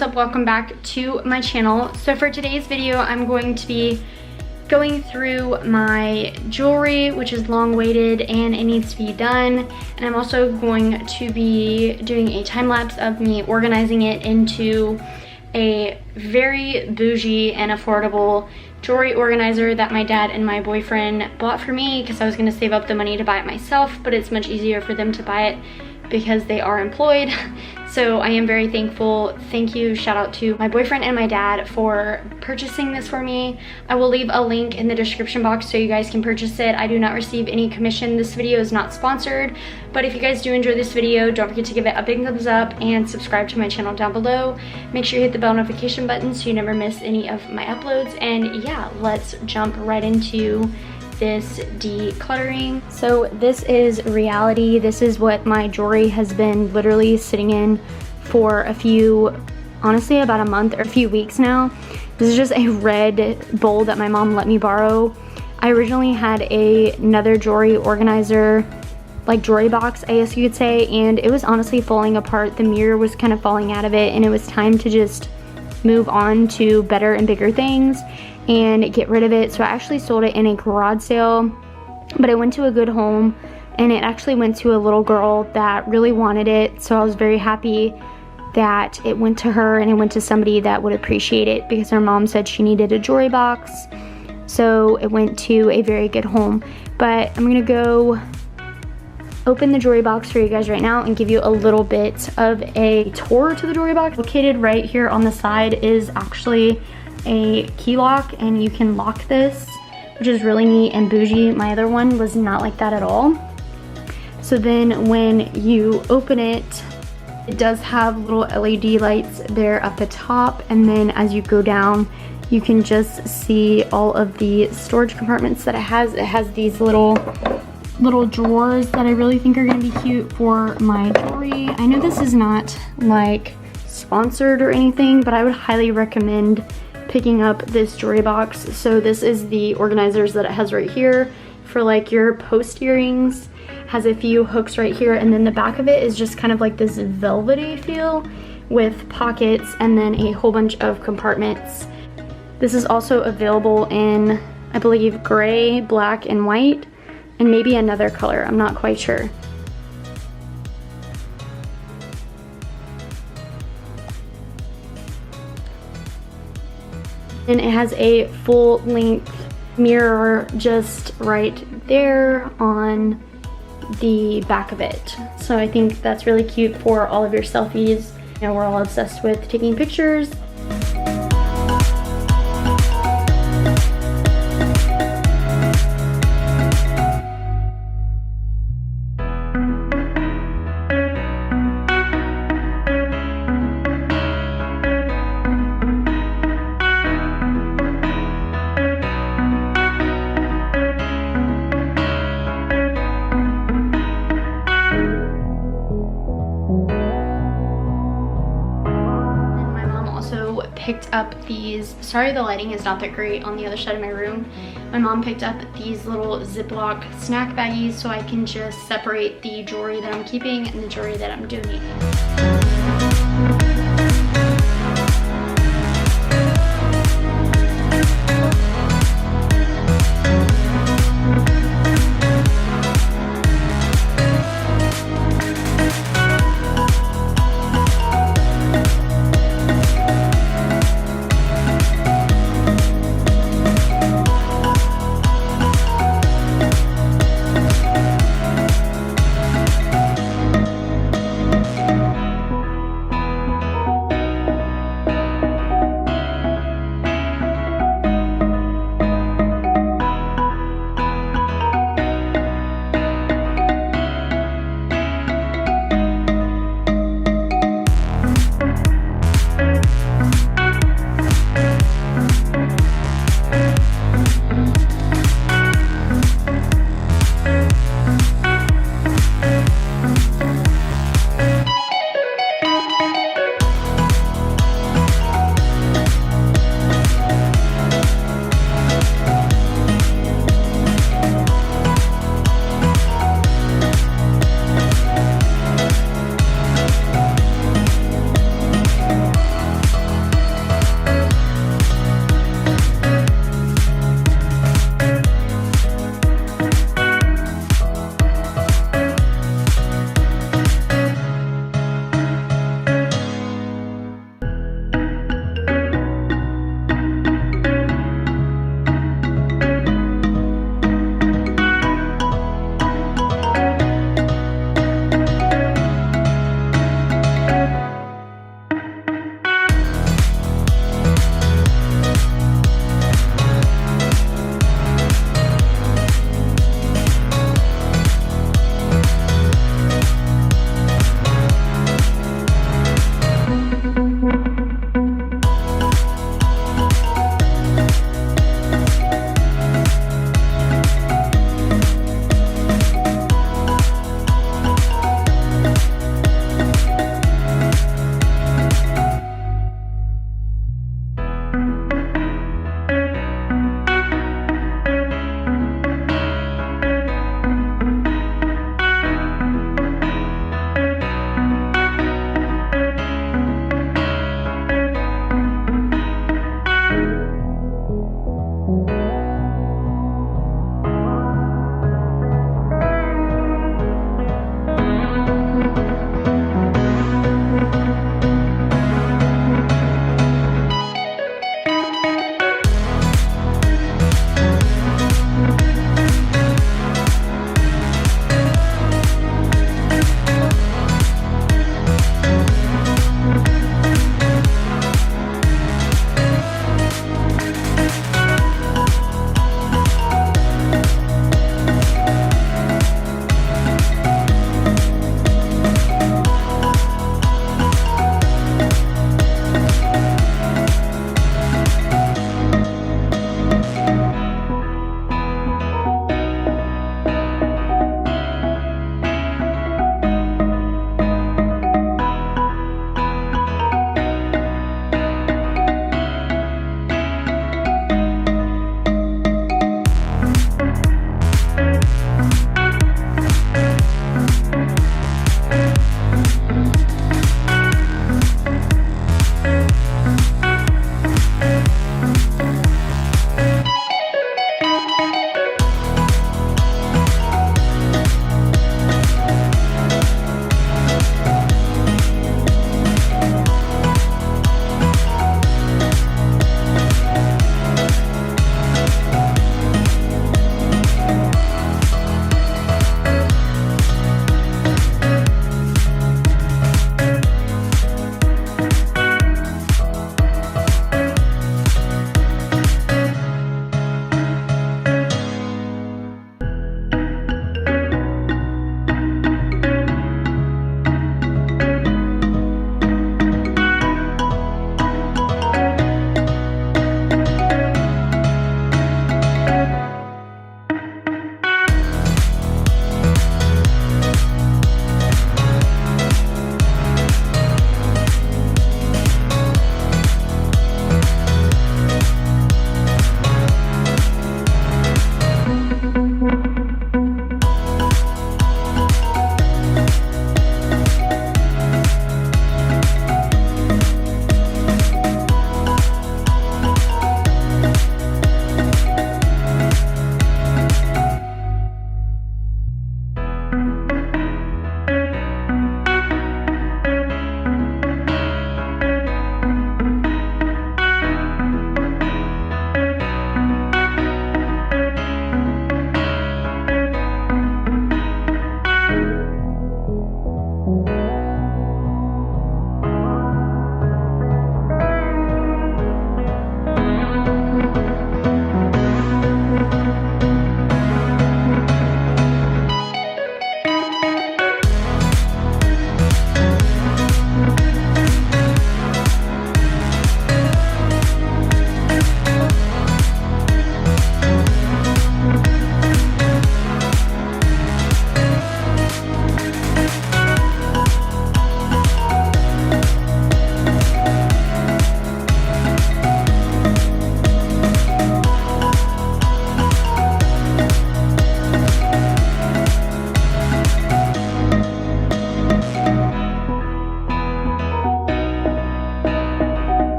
what's up? Welcome back to my channel. So for today's video, I'm going to be going through my jewelry, which is long awaited and it needs to be done. And I'm also going to be doing a time lapse of me organizing it into a very bougie and affordable jewelry organizer that my dad and my boyfriend bought for me because I was gonna save up the money to buy it myself, but it's much easier for them to buy it because they are employed. So I am very thankful. Thank you, shout out to my boyfriend and my dad for purchasing this for me. I will leave a link in the description box so you guys can purchase it. I do not receive any commission. This video is not sponsored, but if you guys do enjoy this video, don't forget to give it a big thumbs up and subscribe to my channel down below. Make sure you hit the bell notification button so you never miss any of my uploads. And yeah, let's jump right into this decluttering. So this is reality. This is what my jewelry has been literally sitting in for honestly about a month or a few weeks now. This is just a red bowl that my mom let me borrow. I originally had another jewelry organizer, like jewelry box, I guess you could say, and it was honestly falling apart. The mirror was kind of falling out of it, and it was time to just move on to better and bigger things and get rid of it. So I actually sold it in a garage sale, but it went to a good home, and it actually went to a little girl that really wanted it. So I was very happy that it went to her and it went to somebody that would appreciate it because her mom said she needed a jewelry box. So it went to a very good home. But I'm gonna go open the jewelry box for you guys right now and give you a little bit of a tour to the jewelry box. Located right here on the side is actually a key lock, and you can lock this, which is really neat and bougie. My other one was not like that at all. So then when you open it, it does have little LED lights there at the top, and then as you go down, you can just see all of the storage compartments that it has. It has these little drawers that I really think are gonna be cute for my jewelry. I know this is not like sponsored or anything, but I would highly recommend picking up this jewelry box. So this is the organizers that it has right here for like your post earrings. Has a few hooks right here, and then the back of it is just kind of like this velvety feel with pockets and then a whole bunch of compartments. This is also available in, I believe, gray, black, and white, and maybe another color, I'm not quite sure. And it has a full length mirror just right there on the back of it. So I think that's really cute for all of your selfies. You know, we're all obsessed with taking pictures. Picked up these, sorry the lighting is not that great on the other side of my room. My mom picked up these little Ziploc snack baggies so I can just separate the jewelry that I'm keeping and the jewelry that I'm donating.